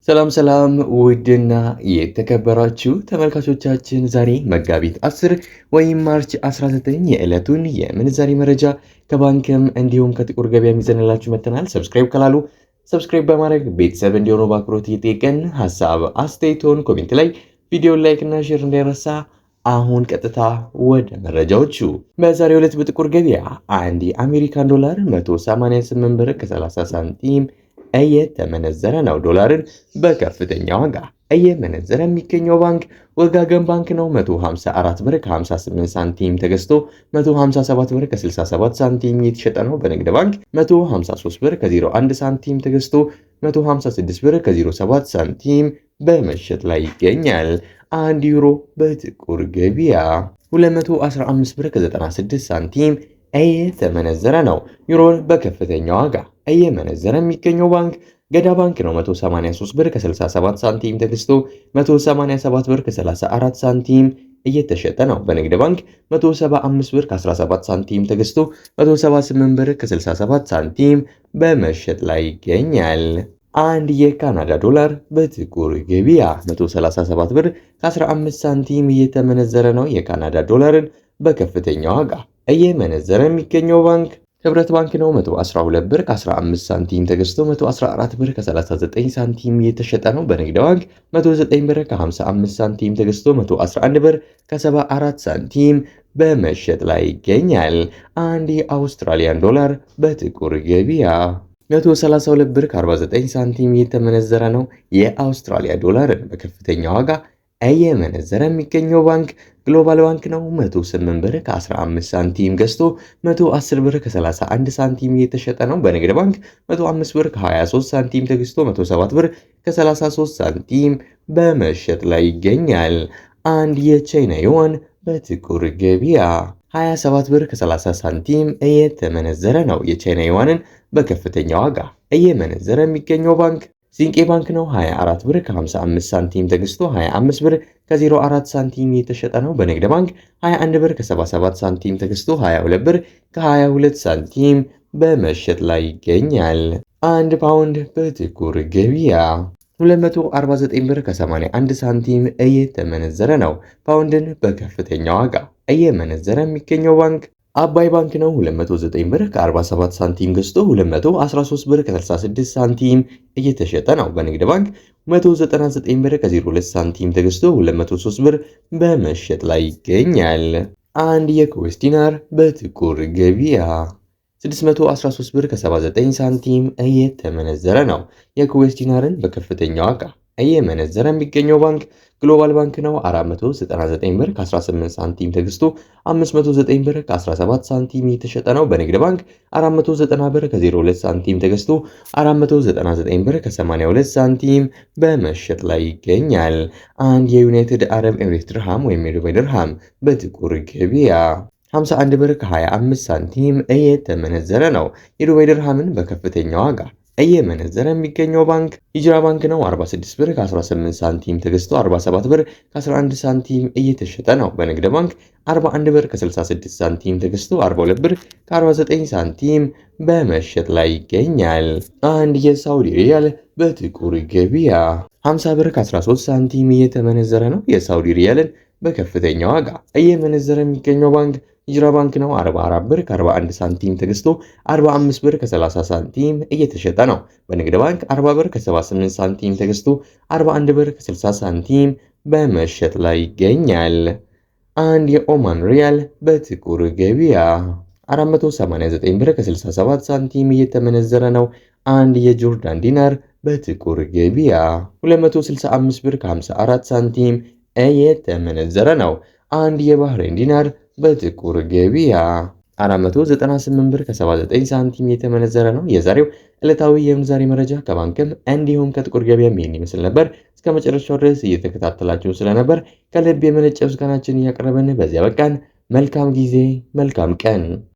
ሰላም ሰላም ውድና የተከበራችሁ ተመልካቾቻችን ዛሬ መጋቢት 10 ወይም ማርች 19 የዕለቱን የምንዛሬ መረጃ ከባንክም እንዲሁም ከጥቁር ገበያ ይዘንላችሁ መጥተናል። ሰብስክራይብ ካላሉ ሰብስክራይብ በማድረግ ቤተሰብ እንዲሆኑ በአክብሮት እየጠየቅን ሀሳብ አስተያየቶን ኮሜንት ላይ ቪዲዮ ላይክ እና ሼር እንዳይረሳ። አሁን ቀጥታ ወደ መረጃዎቹ። በዛሬው ዕለት በጥቁር ገበያ አንድ የአሜሪካን ዶላር 188 ብር ከ30 ሳንቲም እየተመነዘረ ነው። ዶላርን በከፍተኛ ዋጋ እየመነዘረ የሚገኘው ባንክ ወጋገን ባንክ ነው። 154 ብር ከ58 ሳንቲም ተገዝቶ 157 ብር ከ67 ሳንቲም እየተሸጠ ነው። በንግድ ባንክ 153 ብር ከ01 ሳንቲም ተገዝቶ 156 ብር ከ07 ሳንቲም በመሸጥ ላይ ይገኛል። 1 ዩሮ በጥቁር ገበያ 215 ብር ከ96 ሳንቲም እየተመነዘረ ነው። ዩሮን በከፍተኛ ዋጋ እየመነዘረ የሚገኘው ባንክ ገዳ ባንክ ነው። 183 ብር ከ67 ሳንቲም ተገዝቶ 187 ብር ከ34 ሳንቲም እየተሸጠ ነው። በንግድ ባንክ 175 ብር ከ17 ሳንቲም ተገዝቶ 178 ብር ከ67 ሳንቲም በመሸጥ ላይ ይገኛል። አንድ የካናዳ ዶላር በጥቁር ገበያ 137 ብር ከ15 ሳንቲም እየተመነዘረ ነው። የካናዳ ዶላርን በከፍተኛ ዋጋ እየመነዘረ የሚገኘው ባንክ ህብረት ባንክ ነው። 112 ብር ከ15 ሳንቲም ተገዝቶ 114 ብር ከ39 ሳንቲም እየተሸጠ ነው። በንግድ ባንክ 109 ብር ከ55 ሳንቲም ተገዝቶ 111 ብር ከ74 ሳንቲም በመሸጥ ላይ ይገኛል። አንድ የአውስትራሊያን ዶላር በጥቁር ገበያ 132 ብር ከ49 ሳንቲም እየተመነዘረ ነው። የአውስትራሊያ ዶላርን በከፍተኛ ዋጋ እየመነዘረ የሚገኘው ባንክ ግሎባል ባንክ ነው። 108 ብር ከ15 ሳንቲም ገዝቶ 110 ብር ከ31 ሳንቲም እየተሸጠ ነው። በንግድ ባንክ 105 ብር ከ23 ሳንቲም ተገዝቶ 107 ብር ከ33 ሳንቲም በመሸጥ ላይ ይገኛል። አንድ የቻይና ዩዋን በጥቁር ገበያ 27 ብር ከ30 ሳንቲም እየተመነዘረ ነው። የቻይና ዩዋንን በከፍተኛ ዋጋ እየመነዘረ የሚገኘው ባንክ ሲንቄ ባንክ ነው። 24 ብር ከ55 ሳንቲም ተገዝቶ 25 ብር ከ04 ሳንቲም የተሸጠ ነው። በንግድ ባንክ 21 ብር ከ77 ሳንቲም ተገዝቶ 22 ብር ከ22 ሳንቲም በመሸጥ ላይ ይገኛል። አንድ ፓውንድ በጥቁር ገበያ 249 ብር ከ81 ሳንቲም እየተመነዘረ ነው። ፓውንድን በከፍተኛ ዋጋ እየመነዘረ የሚገኘው ባንክ አባይ ባንክ ነው። 209 ብር ከ47 ሳንቲም ገዝቶ 213 ብር ከ66 ሳንቲም እየተሸጠ ነው። በንግድ ባንክ 199 ብር ከ02 ሳንቲም ተገዝቶ 203 ብር በመሸጥ ላይ ይገኛል። አንድ የኩዌስ ዲናር በጥቁር ገበያ 613 ብር ከ79 ሳንቲም እየተመነዘረ ነው። የኩዌስ ዲናርን በከፍተኛ ዋጋ እየመነዘረ የሚገኘው ባንክ ግሎባል ባንክ ነው። 499 ብር ከ18 ሳንቲም ተገዝቶ 509 ብር ከ17 ሳንቲም የተሸጠ ነው። በንግድ ባንክ 490 ብር ከ02 ሳንቲም ተገዝቶ 499 ብር ከ82 ሳንቲም በመሸጥ ላይ ይገኛል። አንድ የዩናይትድ አረብ ኤሚሬት ድርሃም ወይም የዱባይ ድርሃም በጥቁር ገበያ 51 ብር ከ25 ሳንቲም እየተመነዘረ ነው። የዱባይ ድርሃምን በከፍተኛ ዋጋ እየመነዘረ የሚገኘው ባንክ ሂጅራ ባንክ ነው። 46 ብር ከ18 ሳንቲም ተገዝቶ 47 ብር ከ11 ሳንቲም እየተሸጠ ነው። በንግድ ባንክ 41 ብር ከ66 ሳንቲም ተገዝቶ 42 ብር ከ49 ሳንቲም በመሸጥ ላይ ይገኛል። አንድ የሳውዲ ሪያል በጥቁር ገበያ 50 ብር ከ13 ሳንቲም እየተመነዘረ ነው። የሳውዲ ሪያልን በከፍተኛ ዋጋ እየመነዘረ የሚገኘው ባንክ ሂጅራ ባንክ ነው። 44 ብር ከ41 ሳንቲም ተገዝቶ 45 ብር ከ30 ሳንቲም እየተሸጠ ነው። በንግድ ባንክ 40 ብር ከ78 ሳንቲም ተገዝቶ 41 ብር ከ60 ሳንቲም በመሸጥ ላይ ይገኛል። አንድ የኦማን ሪያል በጥቁር ገበያ 489 ብር ከ67 ሳንቲም እየተመነዘረ ነው። አንድ የጆርዳን ዲናር በጥቁር ገበያ 265 ብር ከ54 ሳንቲም እየተመነዘረ ነው። አንድ የባህሬን ዲናር በጥቁር ገበያ 498 ብር ከ79 ሳንቲም የተመነዘረ ነው። የዛሬው ዕለታዊ የምንዛሬ መረጃ ከባንክም እንዲሁም ከጥቁር ገበያ ይህን ይመስል ነበር። እስከ መጨረሻው ድረስ እየተከታተላችሁ ስለነበር ከልብ የመነጨ ምስጋናችንን እያቀረብን በዚያ በቃን። መልካም ጊዜ፣ መልካም ቀን።